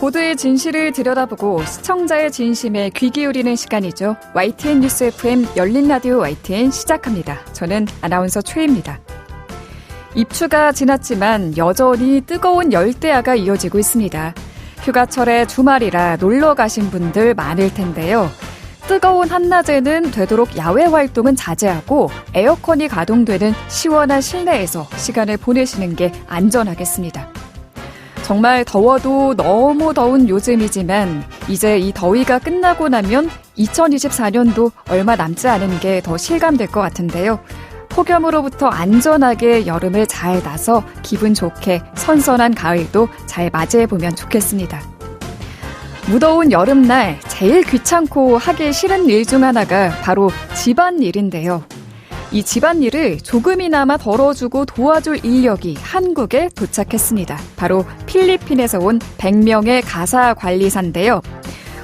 보도의 진실을 들여다보고 시청자의 진심에 귀 기울이는 시간이죠. YTN 뉴스 FM 열린 라디오 YTN 시작합니다. 저는 아나운서 최희입니다. 입추가 지났지만 여전히 뜨거운 열대야가 이어지고 있습니다. 휴가철에 주말이라 놀러 가신 분들 많을 텐데요. 뜨거운 한낮에는 되도록 야외 활동은 자제하고 에어컨이 가동되는 시원한 실내에서 시간을 보내시는 게 안전하겠습니다. 정말 더워도 너무 더운 요즘이지만 이제 이 더위가 끝나고 나면 2024년도 얼마 남지 않은 게 더 실감될 것 같은데요. 폭염으로부터 안전하게 여름을 잘 나서 기분 좋게 선선한 가을도 잘 맞이해보면 좋겠습니다. 무더운 여름날 제일 귀찮고 하기 싫은 일 중 하나가 바로 집안일인데요. 이 집안일을 조금이나마 덜어주고 도와줄 인력이 한국에 도착했습니다. 바로 필리핀에서 온 100명의 가사관리사인데요.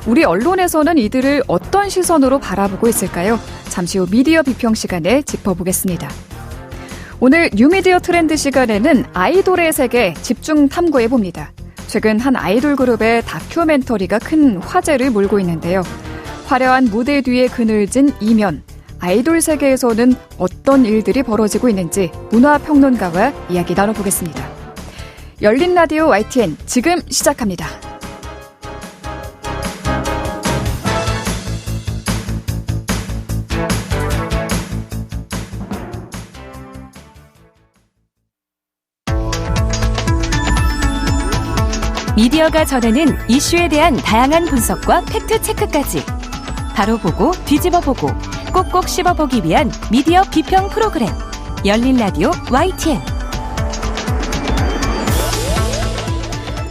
우리 언론에서는 이들을 어떤 시선으로 바라보고 있을까요? 잠시 후 미디어 비평 시간에 짚어보겠습니다. 오늘 뉴미디어 트렌드 시간에는 아이돌의 세계 집중 탐구해봅니다. 최근 한 아이돌 그룹의 다큐멘터리가 큰 화제를 몰고 있는데요. 화려한 무대 뒤에 그늘진 이면, 아이돌 세계에서는 어떤 일들이 벌어지고 있는지 문화평론가와 이야기 나눠보겠습니다. 열린 라디오 YTN 지금 시작합니다. 미디어가 전하는 이슈에 대한 다양한 분석과 팩트체크까지 바로 보고 뒤집어보고 꼭꼭 씹어보기 위한 미디어 비평 프로그램 열린 라디오 YTN.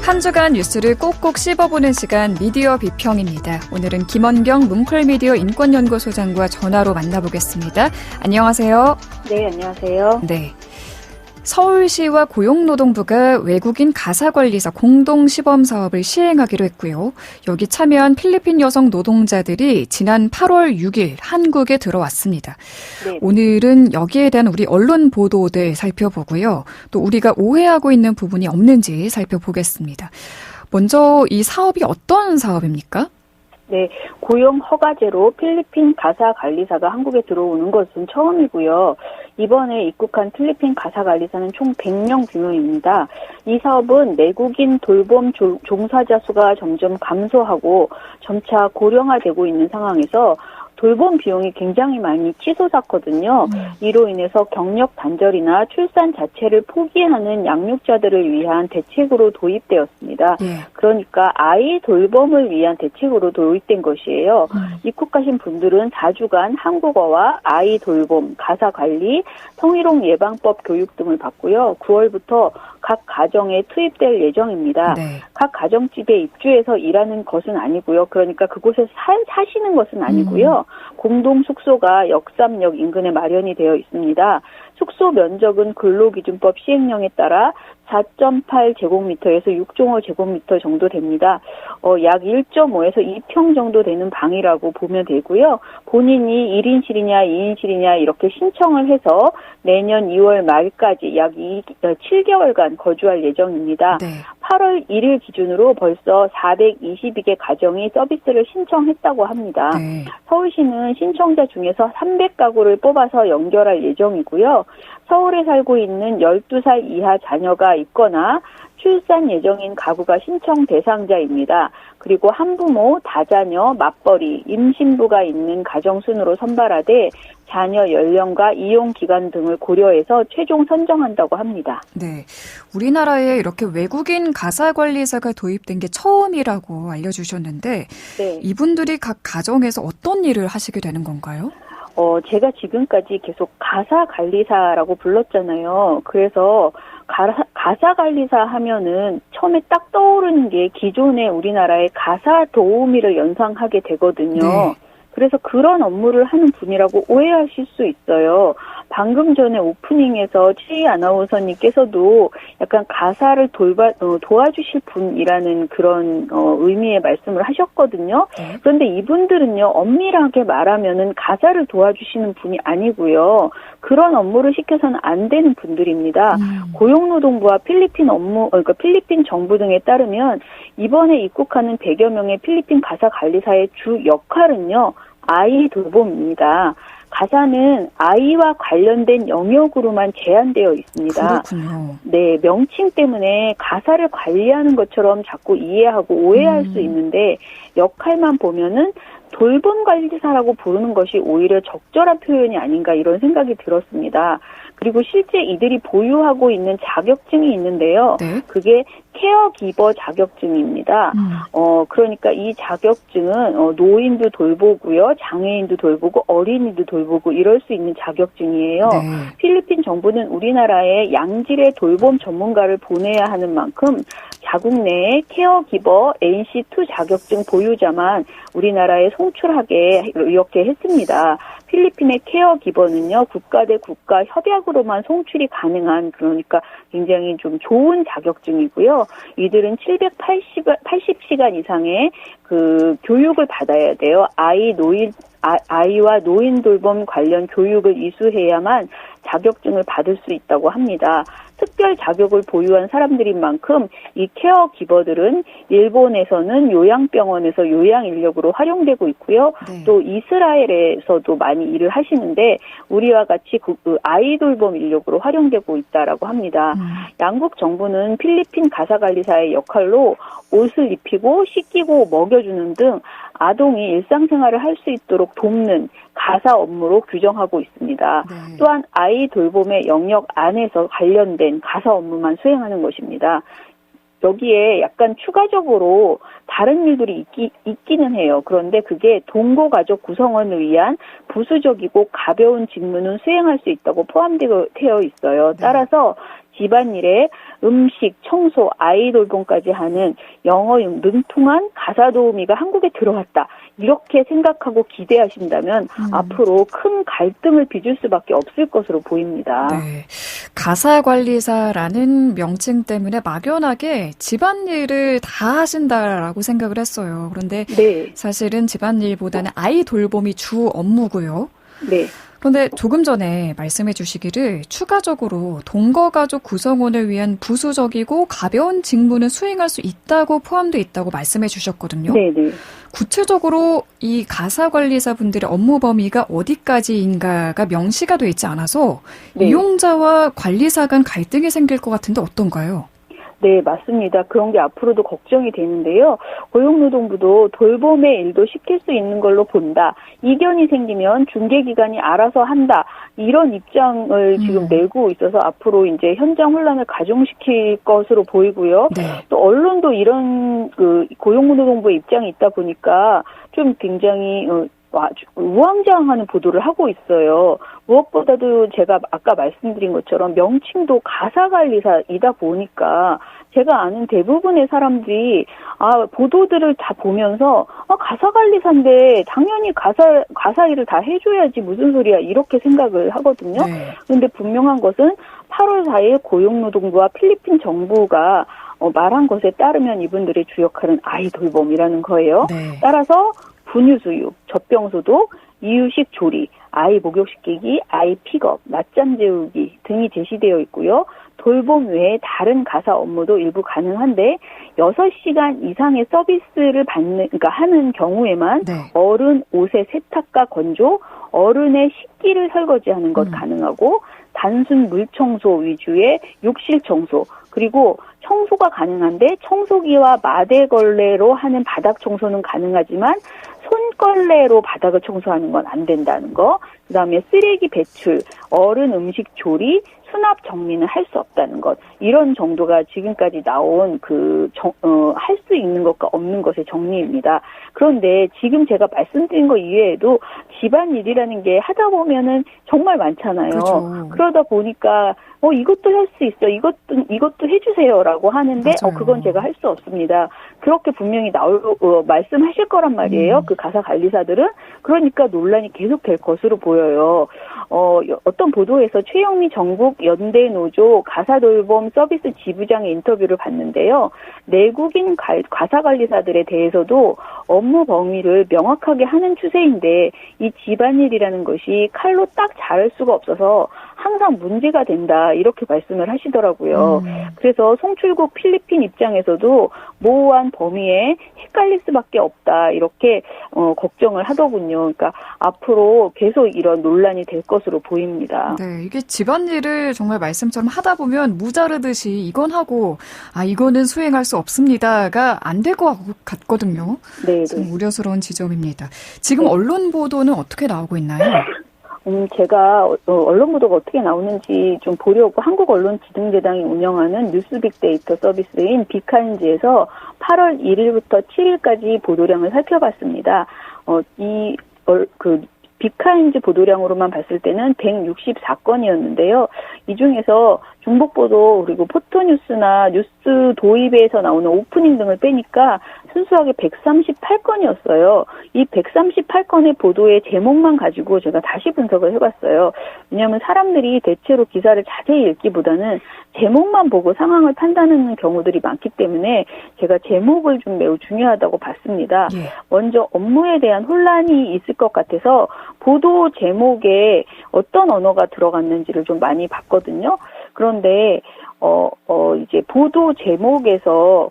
한 주간 뉴스를 꼭꼭 씹어보는 시간 미디어 비평입니다. 오늘은 김원경 뭉클미디어 인권연구소장과 전화로 만나보겠습니다. 안녕하세요. 네, 안녕하세요. 네. 서울시와 고용노동부가 외국인 가사관리사 공동시범 사업을 시행하기로 했고요. 여기 참여한 필리핀 여성 노동자들이 지난 8월 6일 한국에 들어왔습니다. 네. 오늘은 여기에 대한 우리 언론 보도들 살펴보고요. 또 우리가 오해하고 있는 부분이 없는지 살펴보겠습니다. 먼저 이 사업이 어떤 사업입니까? 네, 고용 허가제로 필리핀 가사관리사가 한국에 들어오는 것은 처음이고요. 이번에 입국한 필리핀 가사관리사는 총 100명 규모입니다. 이 사업은 내국인 돌봄 종사자 수가 점점 감소하고 점차 고령화되고 있는 상황에서 돌봄 비용이 굉장히 많이 치솟았거든요. 이로 인해서 경력 단절이나 출산 자체를 포기하는 양육자들을 위한 대책으로 도입되었습니다. 그러니까 아이 돌봄을 위한 대책으로 도입된 것이에요. 입국하신 분들은 4주간 한국어와 아이 돌봄, 가사관리, 성희롱 예방법 교육 등을 받고요. 9월부터 각 가정에 투입될 예정입니다. 네. 각 가정집에 입주해서 일하는 것은 아니고요. 그러니까 그곳에서 사시는 것은 아니고요. 공동 숙소가 역삼역 인근에 마련이 되어 있습니다. 숙소 면적은 근로기준법 시행령에 따라 4.8제곱미터에서 6.5제곱미터 정도 됩니다. 약 1.5에서 2평 정도 되는 방이라고 보면 되고요. 본인이 1인실이냐 2인실이냐 이렇게 신청을 해서 내년 2월 말까지 약 7개월간 거주할 예정입니다. 네. 8월 1일 기준으로 벌써 422개 가정이 서비스를 신청했다고 합니다. 네. 서울시는 신청자 중에서 300가구를 뽑아서 연결할 예정이고요. 서울에 살고 있는 12살 이하 자녀가 있거나 출산 예정인 가구가 신청 대상자입니다. 그리고 한부모, 다자녀, 맞벌이, 임신부가 있는 가정 순으로 선발하되 자녀 연령과 이용 기간 등을 고려해서 최종 선정한다고 합니다. 네, 우리나라에 이렇게 외국인 가사관리사가 도입된 게 처음이라고 알려주셨는데 네. 이분들이 각 가정에서 어떤 일을 하시게 되는 건가요? 제가 지금까지 계속 가사관리사라고 불렀잖아요. 그래서 가사관리사 하면은 처음에 딱 떠오르는 게 기존의 우리나라의 가사 도우미를 연상하게 되거든요. 네. 그래서 그런 업무를 하는 분이라고 오해하실 수 있어요. 방금 전에 오프닝에서 최희 아나운서님께서도 약간 가사를 도와주실 분이라는 그런 의미의 말씀을 하셨거든요. 그런데 이분들은요, 엄밀하게 말하면은 가사를 도와주시는 분이 아니고요. 그런 업무를 시켜서는 안 되는 분들입니다. 고용노동부와 그러니까 필리핀 정부 등에 따르면 이번에 입국하는 100여 명의 필리핀 가사 관리사의 주 역할은요, 아이 돌봄입니다. 가사는 아이와 관련된 영역으로만 제한되어 있습니다. 그렇군요. 네, 명칭 때문에 가사를 관리하는 것처럼 자꾸 이해하고 오해할 수 있는데 역할만 보면은 돌봄 관리사라고 부르는 것이 오히려 적절한 표현이 아닌가 이런 생각이 들었습니다. 그리고 실제 이들이 보유하고 있는 자격증이 있는데요. 네. 그게 케어기버 자격증입니다. 그러니까 이 자격증은 노인도 돌보고요, 장애인도 돌보고 어린이도 돌보고 이럴 수 있는 자격증이에요. 네. 필리핀 정부는 우리나라에 양질의 돌봄 전문가를 보내야 하는 만큼 자국 내에 케어기버 NC2 자격증 보유자만 우리나라에 송출하게 이렇게 했습니다. 필리핀의 케어기버는요, 국가 대 국가 협약으로만 송출이 가능한, 그러니까 굉장히 좀 좋은 자격증이고요. 이들은 780시간 이상의 그 교육을 받아야 돼요. 아이와 노인 돌봄 관련 교육을 이수해야만 자격증을 받을 수 있다고 합니다. 특별 자격을 보유한 사람들인 만큼 이 케어기버들은 일본에서는 요양병원에서 요양 인력으로 활용되고 있고요. 네. 또 이스라엘에서도 많이 일을 하시는데 우리와 같이 아이 돌봄 인력으로 활용되고 있다라고 합니다. 양국 정부는 필리핀 가사관리사의 역할로 옷을 입히고 씻기고 먹여주는 등 아동이 일상생활을 할 수 있도록 돕는 가사 업무로 규정하고 있습니다. 네. 또한 아이 돌봄의 영역 안에서 관련된 가사 업무만 수행하는 것입니다. 여기에 약간 추가적으로 다른 일들이 있기는 해요. 그런데 그게 동거가족 구성원을 위한 부수적이고 가벼운 직무는 수행할 수 있다고 포함되어 있어요. 따라서 집안일에 음식, 청소, 아이 돌봄까지 하는 영어 능통한 가사 도우미가 한국에 들어왔다. 이렇게 생각하고 기대하신다면 앞으로 큰 갈등을 빚을 수밖에 없을 것으로 보입니다. 네. 가사관리사라는 명칭 때문에 막연하게 집안일을 다 하신다라고 생각을 했어요. 그런데 네. 사실은 집안일보다는 아이 돌봄이 주 업무고요. 네. 그런데 조금 전에 말씀해 주시기를 추가적으로 동거가족 구성원을 위한 부수적이고 가벼운 직무는 수행할 수 있다고 포함되어 있다고 말씀해 주셨거든요. 네네. 구체적으로 이 가사관리사분들의 업무 범위가 어디까지인가가 명시가 되어 있지 않아서 네. 이용자와 관리사 간 갈등이 생길 것 같은데 어떤가요? 네, 맞습니다. 그런 게 앞으로도 걱정이 되는데요. 고용노동부도 돌봄의 일도 시킬 수 있는 걸로 본다. 이견이 생기면 중개기관이 알아서 한다. 이런 입장을 지금 내고 있어서 앞으로 이제 현장 혼란을 가중시킬 것으로 보이고요. 네. 또 언론도 이런 고용노동부의 입장이 있다 보니까 좀 굉장히 우왕좌왕하는 보도를 하고 있어요. 무엇보다도 제가 아까 말씀드린 것처럼 명칭도 가사관리사이다 보니까 제가 아는 대부분의 사람들이 보도들을 다 보면서 가사관리사인데 당연히 가사 일을 다 해줘야지 무슨 소리야 이렇게 생각을 하거든요. 네. 그런데 분명한 것은 8월 4일 고용노동부와 필리핀 정부가 말한 것에 따르면 이분들의 주 역할은 아이 돌봄이라는 거예요. 네. 따라서 분유수유, 젖병소독, 이유식 조리, 아이 목욕시키기, 아이 픽업, 낮잠 재우기 등이 제시되어 있고요. 돌봄 외에 다른 가사 업무도 일부 가능한데 6시간 이상의 서비스를 하는 경우에만 네. 어른 옷의 세탁과 건조, 어른의 식기를 설거지하는 것 가능하고 단순 물청소 위주의 욕실 청소, 그리고 청소가 가능한데 청소기와 마대걸레로 하는 바닥 청소는 가능하지만 손걸레로 바닥을 청소하는 건 안 된다는 거. 그다음에 쓰레기 배출, 어른 음식 조리, 수납 정리는 할 수 없다는 것. 이런 정도가 지금까지 나온 할 수 있는 것과 없는 것의 정리입니다. 그런데 지금 제가 말씀드린 것 이외에도 집안일이라는 게 하다 보면은 정말 많잖아요. 그렇죠. 그러다 보니까 이것도 할 수 있어. 이것도 해주세요라고 하는데 맞아요. 그건 제가 할 수 없습니다. 그렇게 분명히 말씀하실 거란 말이에요. 그 가사 관리사들은. 그러니까 논란이 계속 될 것으로 보여요. 어떤 보도에서 최영미 전국 연대 노조 가사돌봄 서비스 지부장의 인터뷰를 봤는데요. 내국인 가사관리사들에 대해서도 업무 범위를 명확하게 하는 추세인데 이 집안일이라는 것이 칼로 딱 자를 수가 없어서 항상 문제가 된다 이렇게 말씀을 하시더라고요. 그래서 송출국 필리핀 입장에서도 모호한 범위에 헷갈릴 수밖에 없다 이렇게 걱정을 하더군요. 그러니까 앞으로 계속 이런 논란이 될 것으로 보입니다. 네, 이게 집안일을 정말 말씀처럼 하다 보면 무자르듯이 이건 하고 이거는 수행할 수 없습니다가 안 될 것 같거든요. 네, 좀 우려스러운 지점입니다. 지금 언론 보도는 어떻게 나오고 있나요? 제가 언론 보도가 어떻게 나오는지 좀 보려고 한국언론지능재단이 운영하는 뉴스 빅데이터 서비스인 빅카인즈에서 8월 1일부터 7일까지 보도량을 살펴봤습니다. 빅카인즈 보도량으로만 봤을 때는 164건이었는데요. 이 중에서 중복보도 그리고 포토뉴스나 뉴스 도입에서 나오는 오프닝 등을 빼니까 순수하게 138건이었어요. 이 138건의 보도의 제목만 가지고 제가 다시 분석을 해봤어요. 왜냐하면 사람들이 대체로 기사를 자세히 읽기보다는 제목만 보고 상황을 판단하는 경우들이 많기 때문에 제가 제목을 좀 매우 중요하다고 봤습니다. 예. 먼저 업무에 대한 혼란이 있을 것 같아서 보도 제목에 어떤 언어가 들어갔는지를 좀 많이 봤거든요. 그런데 이제 보도 제목에서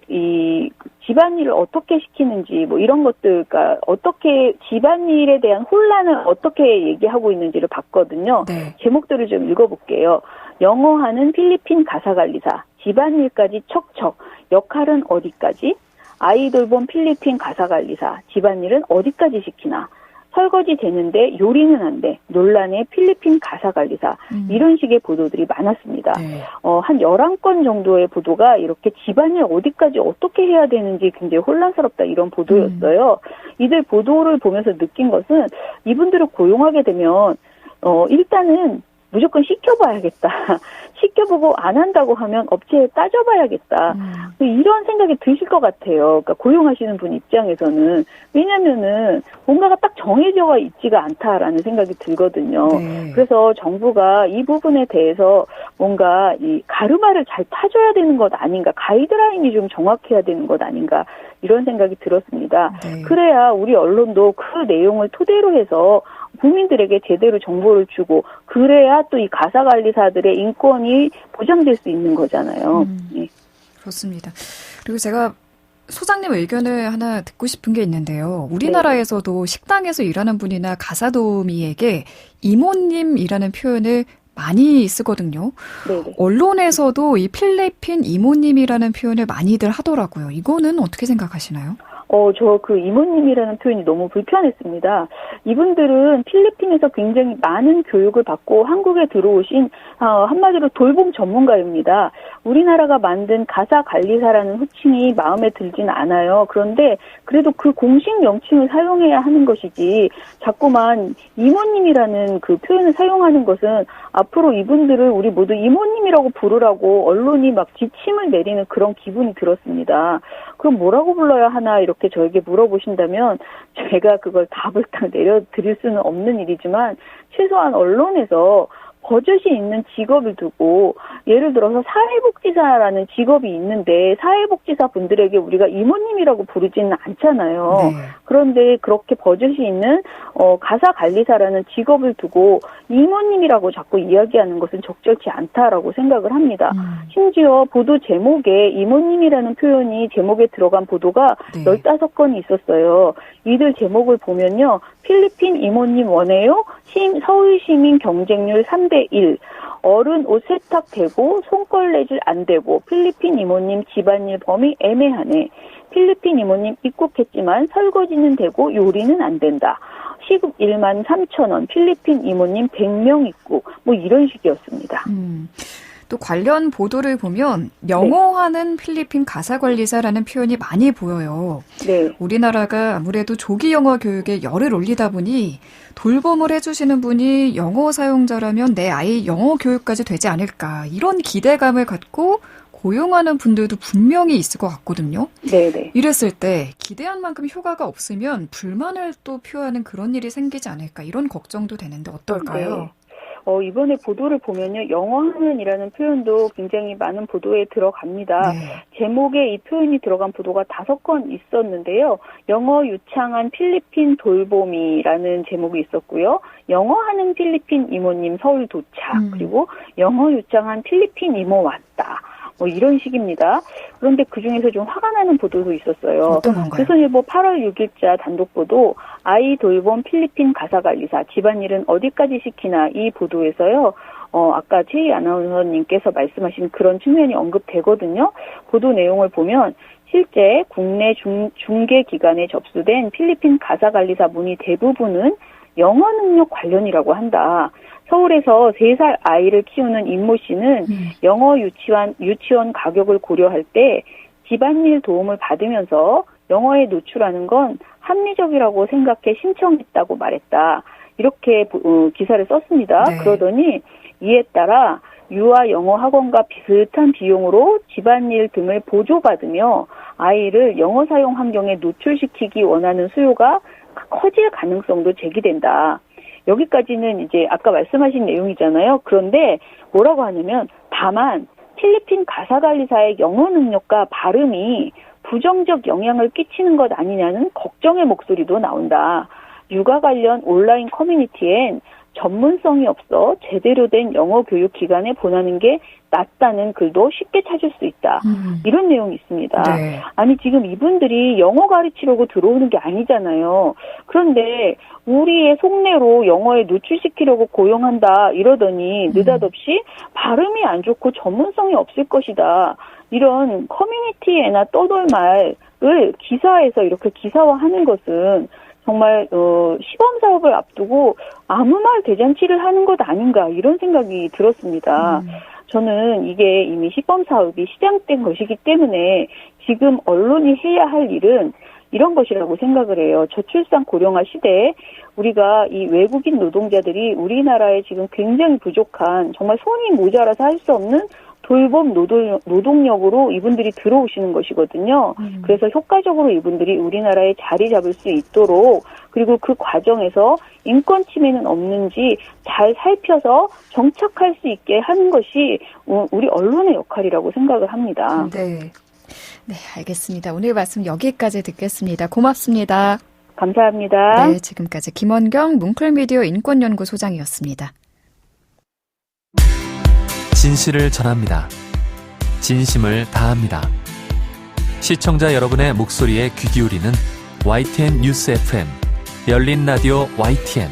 이 집안일을 어떻게 시키는지 뭐 이런 것들, 그러니까 어떻게 집안일에 대한 혼란을 어떻게 얘기하고 있는지를 봤거든요. 네. 제목들을 좀 읽어볼게요. 영어하는 필리핀 가사관리사, 집안일까지 척척, 역할은 어디까지? 아이돌봄 필리핀 가사관리사, 집안일은 어디까지 시키나? 설거지 되는데 요리는 안 돼. 논란의 필리핀 가사관리사. 이런 식의 보도들이 많았습니다. 네. 한 11건 정도의 보도가 이렇게 집안일 어디까지 어떻게 해야 되는지 굉장히 혼란스럽다 이런 보도였어요. 이들 보도를 보면서 느낀 것은 이분들을 고용하게 되면 일단은 무조건 시켜봐야겠다. 시켜보고 안 한다고 하면 업체에 따져봐야겠다. 이런 생각이 드실 것 같아요. 그러니까 고용하시는 분 입장에서는. 왜냐면은 뭔가가 딱 정해져 있지가 않다라는 생각이 들거든요. 네. 그래서 정부가 이 부분에 대해서 뭔가 이 가르마를 잘 타줘야 되는 것 아닌가. 가이드라인이 좀 정확해야 되는 것 아닌가. 이런 생각이 들었습니다. 네. 그래야 우리 언론도 그 내용을 토대로 해서 국민들에게 제대로 정보를 주고 그래야 또 이 가사관리사들의 인권이 보장될 수 있는 거잖아요. 네. 그렇습니다. 그리고 제가 소장님 의견을 하나 듣고 싶은 게 있는데요. 우리나라에서도 네. 식당에서 일하는 분이나 가사도우미에게 이모님이라는 표현을 많이 쓰거든요. 네네. 언론에서도 이 필리핀 이모님이라는 표현을 많이들 하더라고요. 이거는 어떻게 생각하시나요? 저 그 이모님이라는 표현이 너무 불편했습니다. 이분들은 필리핀에서 굉장히 많은 교육을 받고 한국에 들어오신 한마디로 돌봄 전문가입니다. 우리나라가 만든 가사관리사라는 호칭이 마음에 들진 않아요. 그런데 그래도 그 공식 명칭을 사용해야 하는 것이지 자꾸만 이모님이라는 그 표현을 사용하는 것은 앞으로 이분들을 우리 모두 이모님이라고 부르라고 언론이 막 지침을 내리는 그런 기분이 들었습니다. 그럼 뭐라고 불러야 하나 이렇게 저에게 물어보신다면 제가 그걸 답을 딱 내려드릴 수는 없는 일이지만 최소한 언론에서 버젓이 있는 직업을 두고 예를 들어서 사회복지사라는 직업이 있는데 사회복지사 분들에게 우리가 이모님이라고 부르지는 않잖아요. 네. 그런데 그렇게 버젓이 있는 가사관리사라는 직업을 두고 이모님이라고 자꾸 이야기하는 것은 적절치 않다라고 생각을 합니다. 심지어 보도 제목에 이모님이라는 표현이 제목에 들어간 보도가 네. 15건이 있었어요. 이들 제목을 보면요. 필리핀 이모님 원해요? 서울시민 경쟁률 3대1. 어른 옷 세탁되고 손걸레질 안 되고 필리핀 이모님 집안일 범위 애매하네. 필리핀 이모님 입국했지만 설거지는 되고 요리는 안 된다. 시급 13,000원. 필리핀 이모님 100명 입국. 뭐 이런 식이었습니다. 또 관련 보도를 보면 명호하는 네. 필리핀 가사관리사라는 표현이 많이 보여요. 네. 우리나라가 아무래도 조기 영어 교육에 열을 올리다 보니 돌봄을 해주시는 분이 영어 사용자라면 내 아이 영어 교육까지 되지 않을까 이런 기대감을 갖고 고용하는 분들도 분명히 있을 것 같거든요. 네네. 이랬을 때 기대한 만큼 효과가 없으면 불만을 또 표하는 그런 일이 생기지 않을까 이런 걱정도 되는데 어떨까요? 네. 이번에 보도를 보면요. 영어하는이라는 표현도 굉장히 많은 보도에 들어갑니다. 네. 제목에 이 표현이 들어간 보도가 5건 있었는데요. 영어 유창한 필리핀 돌봄이라는 제목이 있었고요. 영어하는 필리핀 이모님 서울 도착, 그리고 영어 유창한 필리핀 이모 왔다. 이런 식입니다. 그런데 그중에서 좀 화가 나는 보도도 있었어요. 어떤 건가요? 조선일보 8월 6일자 단독 보도 아이 돌봄 필리핀 가사관리사 집안일은 어디까지 시키나 이 보도에서요. 아까 최희 아나운서님께서 말씀하신 그런 측면이 언급되거든요. 보도 내용을 보면 실제 국내 중개기관에 접수된 필리핀 가사관리사 문의 대부분은 영어 능력 관련이라고 한다. 서울에서 3살 아이를 키우는 임모 씨는 영어 유치원 가격을 고려할 때 집안일 도움을 받으면서 영어에 노출하는 건 합리적이라고 생각해 신청했다고 말했다. 이렇게 기사를 썼습니다. 네. 그러더니 이에 따라 유아 영어 학원과 비슷한 비용으로 집안일 등을 보조받으며 아이를 영어 사용 환경에 노출시키기 원하는 수요가 커질 가능성도 제기된다. 여기까지는 이제 아까 말씀하신 내용이잖아요. 그런데 뭐라고 하냐면 다만 필리핀 가사관리사의 영어 능력과 발음이 부정적 영향을 끼치는 것 아니냐는 걱정의 목소리도 나온다. 육아 관련 온라인 커뮤니티엔 전문성이 없어 제대로 된 영어 교육 기관에 보내는 게 낫다는 글도 쉽게 찾을 수 있다. 이런 내용이 있습니다. 네. 아니 지금 이분들이 영어 가르치려고 들어오는 게 아니잖아요. 그런데 우리의 속내로 영어에 노출시키려고 고용한다 이러더니 느닷없이 발음이 안 좋고 전문성이 없을 것이다. 이런 커뮤니티에나 떠돌 말을 기사에서 이렇게 기사화하는 것은 정말 시범 사업을 앞두고 아무 말 대잔치를 하는 것 아닌가 이런 생각이 들었습니다. 저는 이게 이미 시범 사업이 시작된 것이기 때문에 지금 언론이 해야 할 일은 이런 것이라고 생각을 해요. 저출산 고령화 시대에 우리가 이 외국인 노동자들이 우리나라에 지금 굉장히 부족한 정말 손이 모자라서 할 수 없는 돌봄 노동력으로 이분들이 들어오시는 것이거든요. 그래서 효과적으로 이분들이 우리나라에 자리 잡을 수 있도록 그리고 그 과정에서 인권 침해는 없는지 잘 살펴서 정착할 수 있게 하는 것이 우리 언론의 역할이라고 생각을 합니다. 네. 네, 알겠습니다. 오늘 말씀 여기까지 듣겠습니다. 고맙습니다. 감사합니다. 네, 지금까지 김원경 뭉클미디어 인권연구소장이었습니다. 진실을 전합니다. 진심을 다합니다. 시청자 여러분의 목소리에 귀 기울이는 YTN 뉴스 FM 열린 라디오 YTN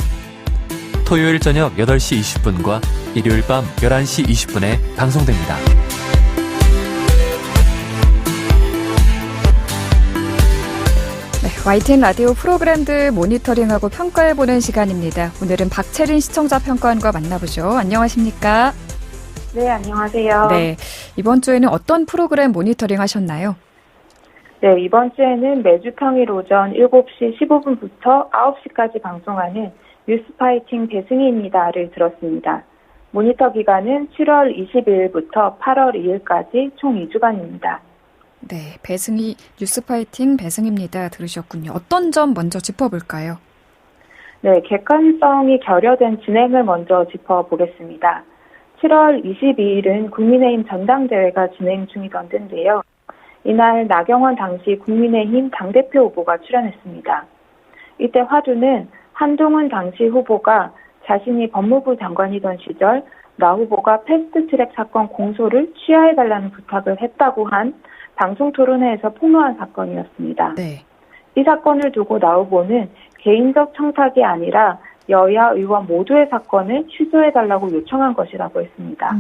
토요일 저녁 8시 20분과 일요일 밤 11시 20분에 방송됩니다. 네, YTN 라디오 프로그램들 모니터링하고 평가해보는 시간입니다. 오늘은 박채린 시청자 평가원과 만나보죠. 안녕하십니까? 네, 안녕하세요. 네, 이번 주에는 어떤 프로그램 모니터링 하셨나요? 네, 이번 주에는 매주 평일 오전 7시 15분부터 9시까지 방송하는 뉴스파이팅 배승희입니다를 들었습니다. 모니터 기간은 7월 22일부터 8월 2일까지 총 2주간입니다. 네, 배승희 뉴스파이팅 배승희입니다. 들으셨군요. 어떤 점 먼저 짚어볼까요? 네, 객관성이 결여된 진행을 먼저 짚어보겠습니다. 7월 22일은 국민의힘 전당대회가 진행 중이던 때인데요. 이날 나경원 당시 국민의힘 당대표 후보가 출연했습니다. 이때 화두는 한동훈 당시 후보가 자신이 법무부 장관이던 시절 나 후보가 패스트트랙 사건 공소를 취하해달라는 부탁을 했다고 한 방송토론회에서 폭로한 사건이었습니다. 네. 이 사건을 두고 나 후보는 개인적 청탁이 아니라 여야 의원 모두의 사건을 취소해달라고 요청한 것이라고 했습니다.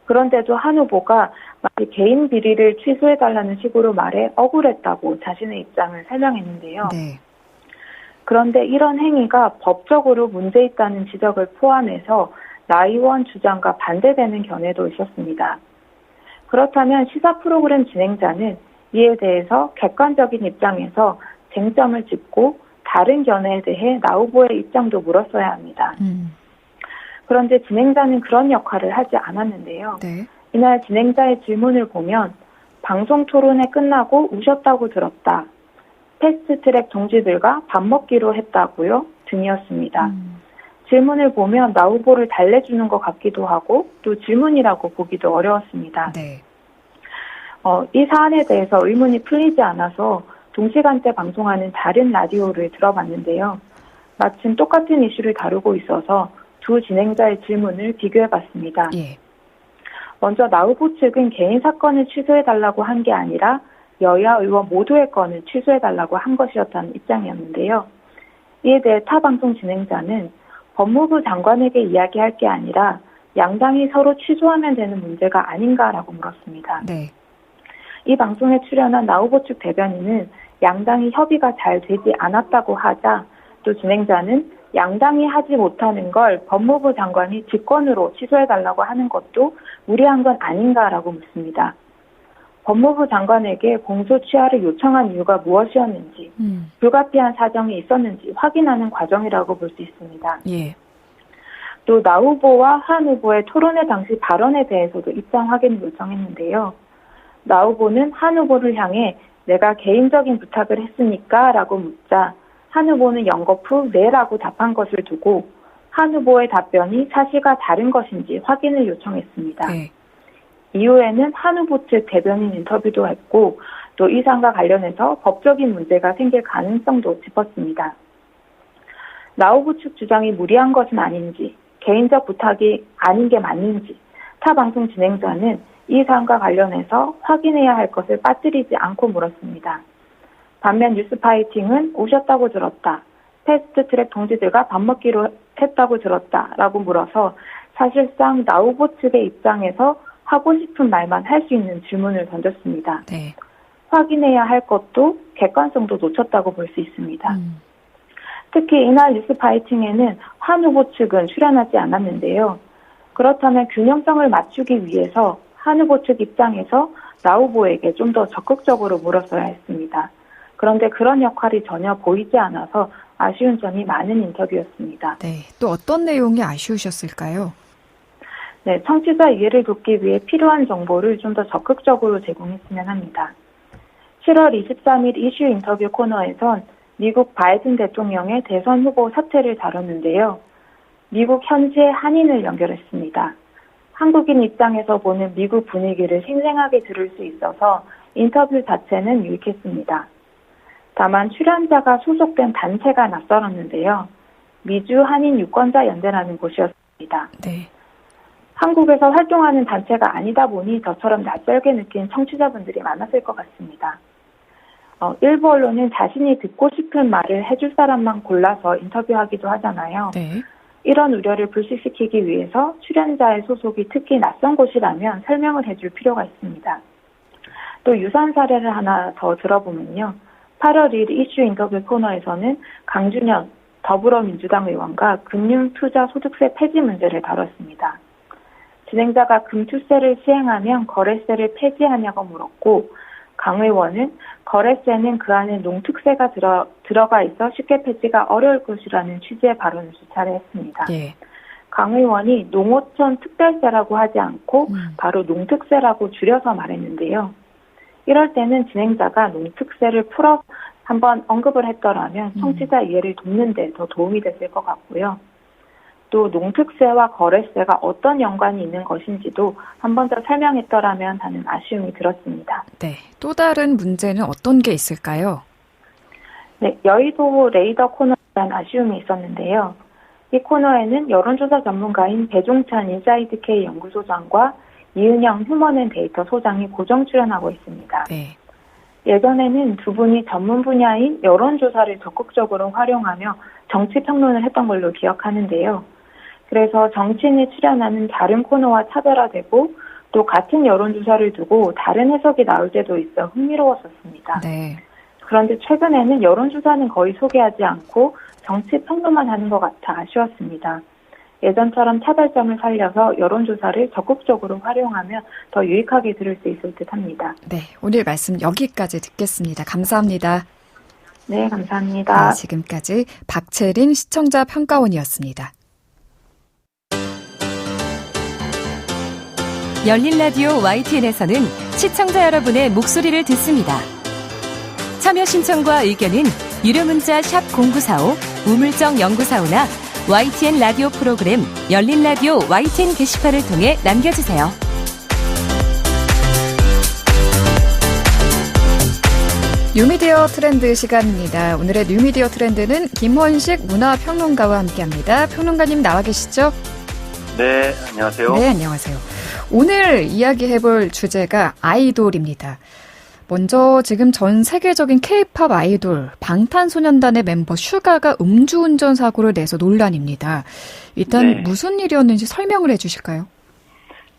그런데도 한 후보가 마치 개인 비리를 취소해달라는 식으로 말해 억울했다고 자신의 입장을 설명했는데요. 네. 그런데 이런 행위가 법적으로 문제 있다는 지적을 포함해서 나 의원 주장과 반대되는 견해도 있었습니다. 그렇다면 시사 프로그램 진행자는 이에 대해서 객관적인 입장에서 쟁점을 짚고 다른 견해에 대해 나 후보의 입장도 물었어야 합니다. 그런데 진행자는 그런 역할을 하지 않았는데요. 네. 이날 진행자의 질문을 보면 방송 토론회 끝나고 우셨다고 들었다. 패스트트랙 동지들과 밥 먹기로 했다고요? 등이었습니다. 질문을 보면 나 후보를 달래주는 것 같기도 하고 또 질문이라고 보기도 어려웠습니다. 네. 이 사안에 대해서 의문이 풀리지 않아서 동시간대 방송하는 다른 라디오를 들어봤는데요. 마침 똑같은 이슈를 다루고 있어서 두 진행자의 질문을 비교해봤습니다. 예. 먼저 나 후보 측은 개인 사건을 취소해달라고 한 게 아니라 여야 의원 모두의 건을 취소해달라고 한 것이었다는 입장이었는데요. 이에 대해 타 방송 진행자는 법무부 장관에게 이야기할 게 아니라 양당이 서로 취소하면 되는 문제가 아닌가라고 물었습니다. 네. 이 방송에 출연한 나 후보 측 대변인은 양당이 협의가 잘 되지 않았다고 하자 또 진행자는 양당이 하지 못하는 걸 법무부 장관이 직권으로 취소해달라고 하는 것도 무리한 건 아닌가라고 묻습니다. 법무부 장관에게 공소 취하를 요청한 이유가 무엇이었는지, 불가피한 사정이 있었는지 확인하는 과정이라고 볼 수 있습니다. 예. 또 나 후보와 한 후보의 토론회 당시 발언에 대해서도 입장 확인을 요청했는데요. 나 후보는 한 후보를 향해 내가 개인적인 부탁을 했으니까 라고 묻자 한 후보는 연거 후 네라고 답한 것을 두고 한 후보의 답변이 사실과 다른 것인지 확인을 요청했습니다. 네. 이후에는 한 후보 측 대변인 인터뷰도 했고 또 이 사안과 관련해서 법적인 문제가 생길 가능성도 짚었습니다. 나 후보 측 주장이 무리한 것은 아닌지 개인적 부탁이 아닌 게 맞는지 타 방송 진행자는 이 사안과 관련해서 확인해야 할 것을 빠뜨리지 않고 물었습니다. 반면 뉴스파이팅은 오셨다고 들었다. 패스트트랙 동지들과 밥 먹기로 했다고 들었다라고 물어서 사실상 나 후보 측의 입장에서 하고 싶은 말만 할 수 있는 질문을 던졌습니다. 네. 확인해야 할 것도 객관성도 놓쳤다고 볼 수 있습니다. 특히 이날 뉴스파이팅에는 한 후보 측은 출연하지 않았는데요. 그렇다면 균형성을 맞추기 위해서 한 후보 측 입장에서 나 후보에게 좀 더 적극적으로 물었어야 했습니다. 그런데 그런 역할이 전혀 보이지 않아서 아쉬운 점이 많은 인터뷰였습니다. 네. 또 어떤 내용이 아쉬우셨을까요? 네, 청취자 이해를 돕기 위해 필요한 정보를 좀 더 적극적으로 제공했으면 합니다. 7월 23일 이슈 인터뷰 코너에선 미국 바이든 대통령의 대선 후보 사태를 다뤘는데요. 미국 현지의 한인을 연결했습니다. 한국인 입장에서 보는 미국 분위기를 생생하게 들을 수 있어서 인터뷰 자체는 유익했습니다. 다만 출연자가 소속된 단체가 낯설었는데요. 미주 한인 유권자 연대라는 곳이었습니다. 네. 한국에서 활동하는 단체가 아니다 보니 저처럼 낯설게 느낀 청취자분들이 많았을 것 같습니다. 일부 언론은 자신이 듣고 싶은 말을 해줄 사람만 골라서 인터뷰하기도 하잖아요. 네. 이런 우려를 불식시키기 위해서 출연자의 소속이 특히 낯선 곳이라면 설명을 해줄 필요가 있습니다. 또 유사한 사례를 하나 더 들어보면요. 8월 1일 이슈 인터뷰 코너에서는 강준현 더불어민주당 의원과 금융투자소득세 폐지 문제를 다뤘습니다. 진행자가 금투세를 시행하면 거래세를 폐지하냐고 물었고 강 의원은 거래세는 그 안에 농특세가 들어가 있어 쉽게 폐지가 어려울 것이라는 취지의 발언을 수차례 했습니다. 예. 강 의원이 농어촌 특별세라고 하지 않고 바로 농특세라고 줄여서 말했는데요. 이럴 때는 진행자가 농특세를 풀어 한번 언급을 했더라면 청취자 이해를 돕는 데 더 도움이 됐을 것 같고요. 또 농특세와 거래세가 어떤 연관이 있는 것인지도 한 번 더 설명했더라면 하는 아쉬움이 들었습니다. 네. 또 다른 문제는 어떤 게 있을까요? 네, 여의도 레이더 코너에 대한 아쉬움이 있었는데요. 이 코너에는 여론조사 전문가인 배종찬 인사이드K 연구소장과 이은영 휴먼앤데이터 소장이 고정 출연하고 있습니다. 네. 예전에는 두 분이 전문 분야인 여론조사를 적극적으로 활용하며 정치평론을 했던 걸로 기억하는데요. 그래서 정치인이 출연하는 다른 코너와 차별화되고 또 같은 여론조사를 두고 다른 해석이 나올 때도 있어 흥미로웠었습니다. 네. 그런데 최근에는 여론조사는 거의 소개하지 않고 정치평론만 하는 것 같아 아쉬웠습니다. 예전처럼 차별점을 살려서 여론조사를 적극적으로 활용하면 더 유익하게 들을 수 있을 듯합니다. 네. 오늘 말씀 여기까지 듣겠습니다. 감사합니다. 네, 감사합니다. 네, 지금까지 박채린 시청자 평가원이었습니다. 열린 라디오 YTN에서는 시청자 여러분의 목소리를 듣습니다. 참여 신청과 의견은 유료 문자 샵 0945, 우물정 0945나 YTN 라디오 프로그램 열린 라디오 YTN 게시판을 통해 남겨주세요. 뉴미디어 트렌드 시간입니다. 오늘의 뉴미디어 트렌드는 김원식 문화평론가와 함께합니다. 평론가님 나와 계시죠? 네, 안녕하세요. 네, 안녕하세요. 오늘 이야기해볼 주제가 아이돌입니다. 먼저 지금 전 세계적인 K-팝 아이돌 방탄소년단의 멤버 슈가가 음주운전 사고를 내서 논란입니다. 일단 무슨 일이었는지 설명을 해주실까요?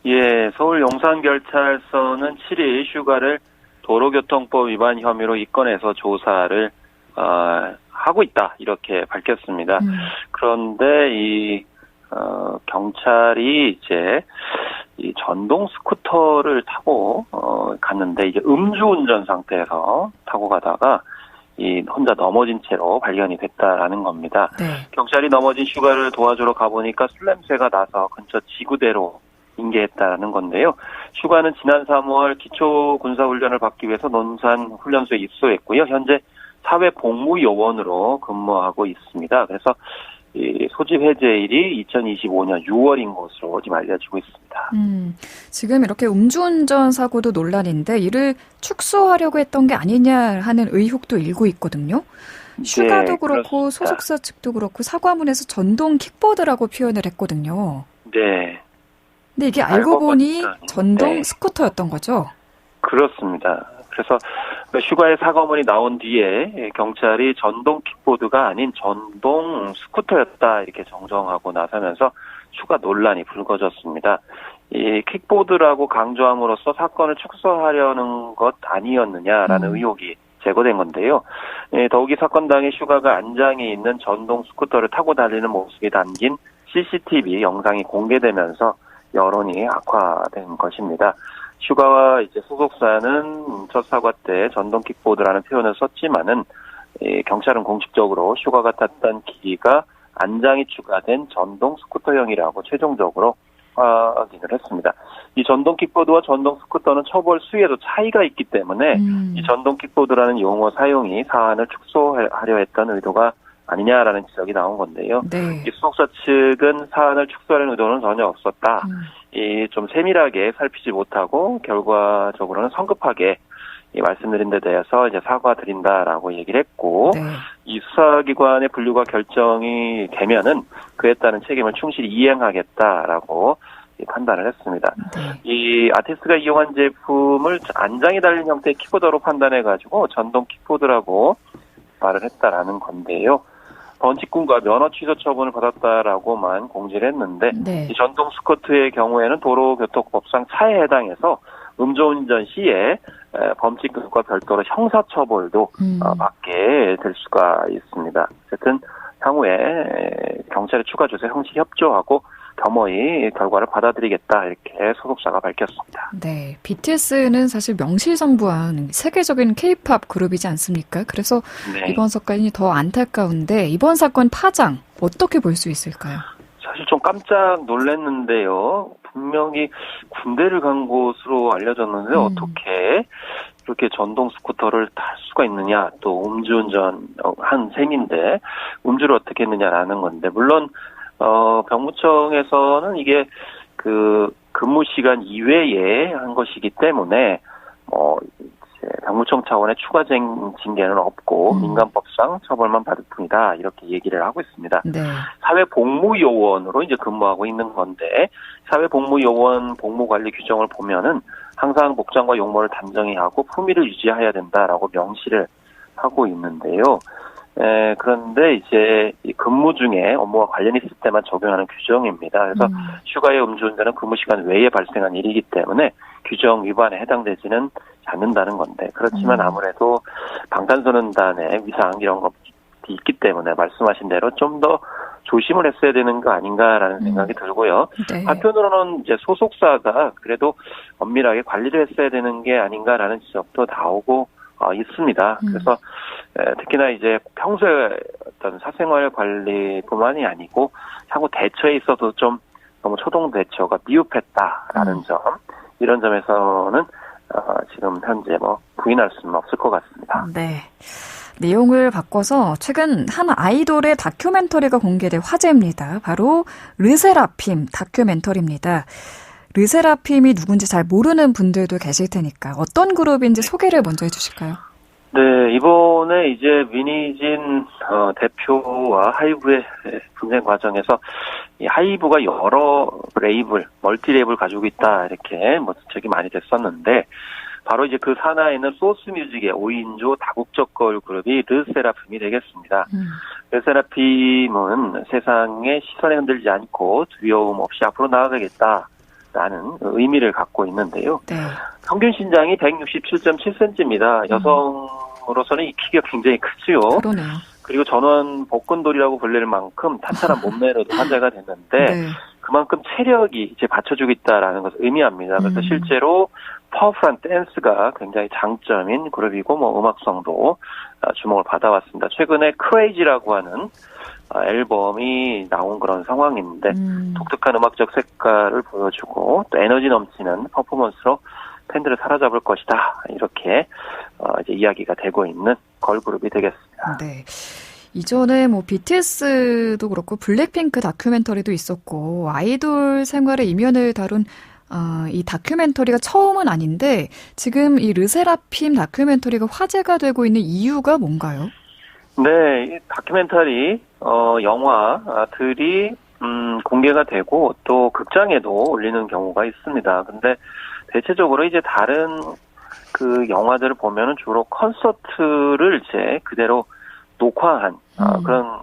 예, 서울 용산경찰서는 7일 슈가를 도로교통법 위반 혐의로 입건해서 조사를 하고 있다 이렇게 밝혔습니다. 그런데 경찰이 이제 이 전동 스쿠터를 타고 갔는데 이제 음주운전 상태에서 타고 가다가 혼자 넘어진 채로 발견이 됐다라는 겁니다. 네. 경찰이 넘어진 슈가를 도와주러 가보니까 술 냄새가 나서 근처 지구대로 인계했다라는 건데요. 슈가는 지난 3월 기초군사훈련을 받기 위해서 논산훈련소에 입소했고요. 현재 사회복무요원으로 근무하고 있습니다. 그래서 이 소집 해제일이 2025년 6월인 것으로 지금 알려지고 있습니다. 지금 이렇게 음주운전 사고도 논란인데 이를 축소하려고 했던 게 아니냐 하는 의혹도 일고 있거든요. 슈가도 그렇고 그렇습니다. 소속사 측도 그렇고 사과문에서 전동 킥보드라고 표현을 했거든요. 네. 근데 이게 알고 보니 전동 네. 스쿠터였던 거죠? 그렇습니다. 그래서 슈가의 사과문이 나온 뒤에 경찰이 전동 킥보드가 아닌 전동 스쿠터였다 이렇게 정정하고 나서면서 추가 논란이 불거졌습니다. 이 킥보드라고 강조함으로써 사건을 축소하려는 것 아니었느냐라는 의혹이 제거된 건데요. 더욱이 사건 당일 슈가가 안장에 있는 전동 스쿠터를 타고 달리는 모습이 담긴 CCTV 영상이 공개되면서 여론이 악화된 것입니다. 슈가와 이제 소속사는 첫 사과 때 전동 킥보드라는 표현을 썼지만은 경찰은 공식적으로 슈가가 탔던 기기가 안장이 추가된 전동 스쿠터형이라고 최종적으로 확인을 했습니다. 이 전동 킥보드와 전동 스쿠터는 처벌 수위에도 차이가 있기 때문에 이 전동 킥보드라는 용어 사용이 사안을 축소하려 했던 의도가 아니냐라는 지적이 나온 건데요. 네. 이 소속사 측은 사안을 축소하려는 의도는 전혀 없었다. 좀 세밀하게 살피지 못하고 결과적으로는 성급하게 말씀드린 데 대해서 이제 사과드린다라고 얘기를 했고, 네. 이 수사기관의 분류가 결정이 되면은 그에 따른 책임을 충실히 이행하겠다라고 판단을 했습니다. 네. 이 아티스트가 이용한 제품을 안장이 달린 형태의 킥보드로 판단해가지고 전동 킥보드라고 말을 했다라는 건데요. 번칙금과 면허 취소 처분을 받았다라고만 공지를 했는데 네. 이 전동 스쿠터의 경우에는 도로교통법상 차에 해당해서 음주운전 시에 범칙금과 별도로 형사처벌도 받게 될 수가 있습니다. 어쨌든 향후에 경찰의 추가 조사 형식 협조하고 겸허히 결과를 받아들이겠다 이렇게 소속사가 밝혔습니다. 네, BTS는 사실 명실상부한 세계적인 K-팝 그룹이지 않습니까? 그래서 네. 이번 사건이 더 안타까운데 이번 사건 파장 어떻게 볼 수 있을까요? 사실 좀 깜짝 놀랐는데요. 분명히 군대를 간 곳으로 알려졌는데 어떻게 이렇게 전동 스쿠터를 탈 수가 있느냐, 또 음주운전 한 셈인데 음주를 어떻게 했느냐라는 건데, 물론 병무청에서는 이게 그 근무 시간 이외에 한 것이기 때문에 이제 병무청 차원의 추가 징계는 없고 민간법상 처벌만 받을 뿐이다 이렇게 얘기를 하고 있습니다. 네. 사회복무요원으로 이제 근무하고 있는 건데, 사회복무요원 복무관리 규정을 보면은 항상 복장과 용모를 단정히 하고 품위를 유지해야 된다라고 명시를 하고 있는데요. 그런데 이제 이 근무 중에 업무와 관련이 있을 때만 적용하는 규정입니다. 그래서 슈가의 음주운전은 근무 시간 외에 발생한 일이기 때문에 규정 위반에 해당되지는 않는다는 건데, 그렇지만 아무래도 방탄소년단의 위상 이런 것이 있기 때문에 말씀하신 대로 좀 더 조심을 했어야 되는 거 아닌가라는 생각이 들고요. 네. 한편으로는 이제 소속사가 그래도 엄밀하게 관리를 했어야 되는 게 아닌가라는 지적도 나오고 있습니다. 그래서 특히나 이제 평소에 어떤 사생활 관리뿐만이 아니고 향후 대처에 있어서 좀 너무 초동 대처가 미흡했다라는 점, 이런 점에서는 지금 현재 부인할 수는 없을 것 같습니다. 네. 내용을 바꿔서 최근 한 아이돌의 다큐멘터리가 공개돼 화제입니다. 바로 르세라핌 다큐멘터리입니다. 르세라핌이 누군지 잘 모르는 분들도 계실 테니까 어떤 그룹인지 소개를 먼저 해주실까요? 네, 이번에 이제 민희진 대표와 하이브의 분쟁 과정에서 이 하이브가 여러 레이블, 멀티 레이블 가지고 있다 이렇게 지적이 많이 됐었는데 바로 이제 그 산하에 있는 소스뮤직의 5인조 다국적 걸그룹이 르세라핌이 되겠습니다. 르세라핌은 세상의 시선에 흔들리지 않고 두려움 없이 앞으로 나아가겠다라는 의미를 갖고 있는데요. 네. 평균 신장이 167.7cm입니다. 여성으로서는 이 키가 굉장히 크지요. 그러네요. 그리고 전원 복근돌이라고 불릴 만큼 탄탄한 몸매로도 화제가 됐는데 네. 그만큼 체력이 이제 받쳐주고 있다라는 것을 의미합니다. 그래서 실제로 파워풀한 댄스가 굉장히 장점인 그룹이고 음악성도 주목을 받아왔습니다. 최근에 크레이지라고 하는 앨범이 나온 그런 상황인데 독특한 음악적 색깔을 보여주고 또 에너지 넘치는 퍼포먼스로 팬들을 사로잡을 것이다. 이렇게 이제 이야기가 되고 있는 걸그룹이 되겠습니다. 네. 이전에 BTS도 그렇고 블랙핑크 다큐멘터리도 있었고 아이돌 생활의 이면을 다룬 이 다큐멘터리가 처음은 아닌데 지금 이 르세라핌 다큐멘터리가 화제가 되고 있는 이유가 뭔가요? 네, 이 다큐멘터리 영화들이 공개가 되고 또 극장에도 올리는 경우가 있습니다. 근데 대체적으로 이제 다른 그 영화들을 보면은 주로 콘서트를 이제 그대로 녹화한 그런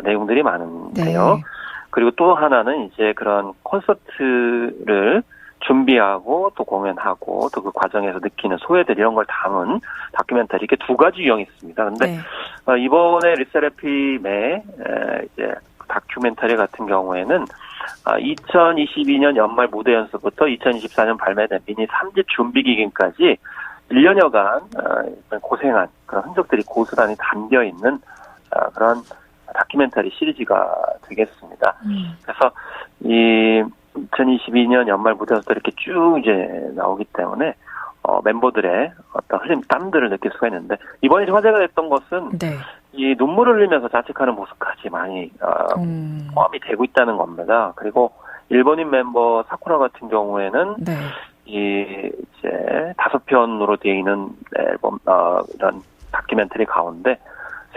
내용들이 많은데요. 네. 그리고 또 하나는 이제 그런 콘서트를 준비하고 또 공연하고 또 그 과정에서 느끼는 소외들 이런 걸 담은 다큐멘터리 이렇게 두 가지 유형이 있습니다. 근데 이번에 르세라핌의 이제 다큐멘터리 같은 경우에는 2022년 연말 무대 연습부터 2024년 발매된 미니 3집 준비 기간까지 1년여간 고생한 그런 흔적들이 고스란히 담겨 있는 그런 다큐멘터리 시리즈가 되겠습니다. 그래서 이 2022년 연말 무대에서 이렇게 쭉 이제 나오기 때문에 멤버들의 어떤 흘린 땀들을 느낄 수가 있는데 이번에 화제가 됐던 것은 네. 이 눈물을 흘리면서 자책하는 모습까지 많이 포함이 되고 있다는 겁니다. 그리고 일본인 멤버 사쿠라 같은 경우에는 네. 이제 5편으로 되어 있는 앨범 이런 다큐멘터리 가운데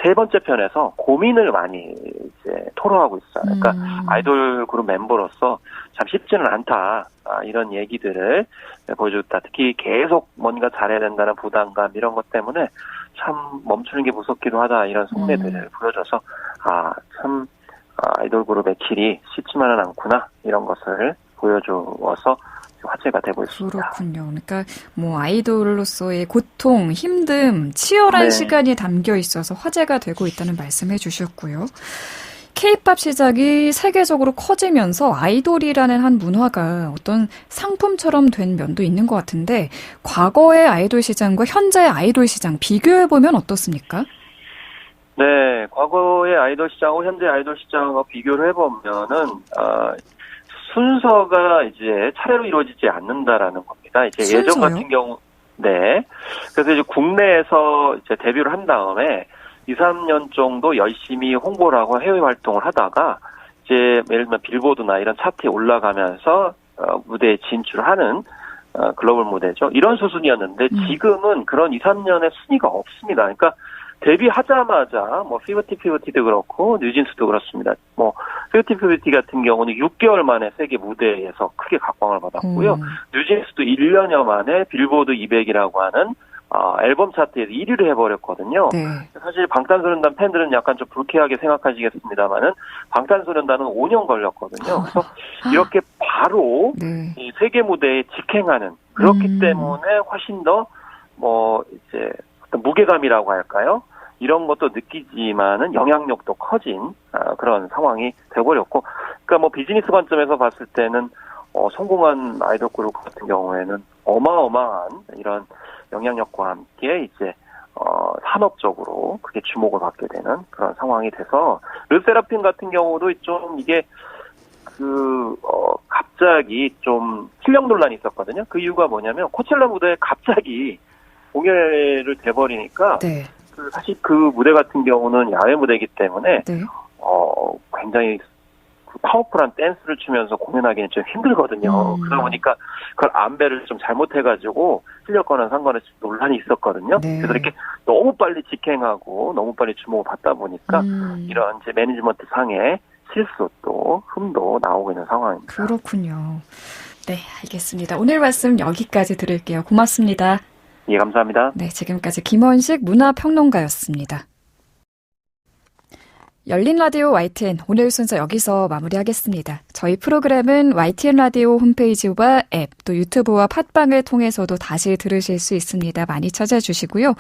세 번째 편에서 고민을 많이 이제 토로하고 있어요. 그러니까 아이돌 그룹 멤버로서 참 쉽지는 않다. 이런 얘기들을 보여줬다. 특히 계속 뭔가 잘해야 된다는 부담감 이런 것 때문에 참 멈추는 게 무섭기도 하다. 이런 속내들을 보여줘서 참 아이돌 그룹의 길이 쉽지만은 않구나. 이런 것을 보여주어서 화제가 되고 있습니다. 그렇군요. 그러니까 아이돌로서의 고통, 힘듦, 치열한 시간이 담겨 있어서 화제가 되고 있다는 말씀해 주셨고요. K-팝 시장이 세계적으로 커지면서 아이돌이라는 한 문화가 어떤 상품처럼 된 면도 있는 것 같은데 과거의 아이돌 시장과 현재의 아이돌 시장 비교해보면 어떻습니까? 네, 과거의 아이돌 시장하고 현재 아이돌 시장과 비교를 해보면은 순서가 이제 차례로 이루어지지 않는다라는 겁니다. 이제 순서요? 예전 같은 경우, 네. 그래서 이제 국내에서 이제 데뷔를 한 다음에 2, 3년 정도 열심히 홍보를 하고 해외 활동을 하다가 이제 예를 들면 빌보드나 이런 차트에 올라가면서 무대에 진출하는 글로벌 무대죠. 이런 수순이었는데 지금은 그런 2, 3년의 순위가 없습니다. 그러니까 데뷔하자마자 피버티도 그렇고 뉴진스도 그렇습니다. 피버티 같은 경우는 6개월 만에 세계 무대에서 크게 각광을 받았고요. 뉴진스도 1년여 만에 빌보드 200이라고 하는 앨범 차트에서 1위를 해버렸거든요. 네. 사실 방탄소년단 팬들은 약간 좀 불쾌하게 생각하시겠습니다만은 방탄소년단은 5년 걸렸거든요. 그래서 이렇게 바로 이 세계 무대에 직행하는 그렇기 때문에 훨씬 더 이제 어떤 무게감이라고 할까요? 이런 것도 느끼지만은 영향력도 커진 그런 상황이 돼버렸고, 그러니까 비즈니스 관점에서 봤을 때는 성공한 아이돌 그룹 같은 경우에는 어마어마한 이런 영향력과 함께 이제 산업적으로 그게 주목을 받게 되는 그런 상황이 돼서 르세라핌 같은 경우도 좀 이게 갑자기 갑자기 좀 실력 논란이 있었거든요. 그 이유가 뭐냐면 코첼라 무대에 갑자기 공연을 돼버리니까 네. 사실 그 무대 같은 경우는 야외 무대이기 때문에 네. 굉장히 파워풀한 댄스를 추면서 공연하기는 좀 힘들거든요. 그러다 보니까 그걸 안배를 좀 잘못해가지고 실력과는 상관없이 논란이 있었거든요. 네. 그래서 이렇게 너무 빨리 직행하고 너무 빨리 주목을 받다 보니까 이런 이제 매니지먼트 상의 실수 또 흠도 나오고 있는 상황입니다. 그렇군요. 네, 알겠습니다. 오늘 말씀 여기까지 들을게요. 고맙습니다. 예, 감사합니다. 네, 지금까지 김원식 문화평론가였습니다. 열린 라디오 YTN 오늘 순서 여기서 마무리하겠습니다. 저희 프로그램은 YTN 라디오 홈페이지와 앱, 또 유튜브와 팟빵을 통해서도 다시 들으실 수 있습니다. 많이 찾아주시고요.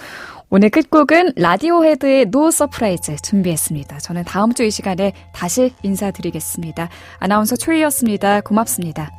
오늘 끝곡은 라디오헤드의 No Surprise 준비했습니다. 저는 다음 주 이 시간에 다시 인사드리겠습니다. 아나운서 최희였습니다. 고맙습니다.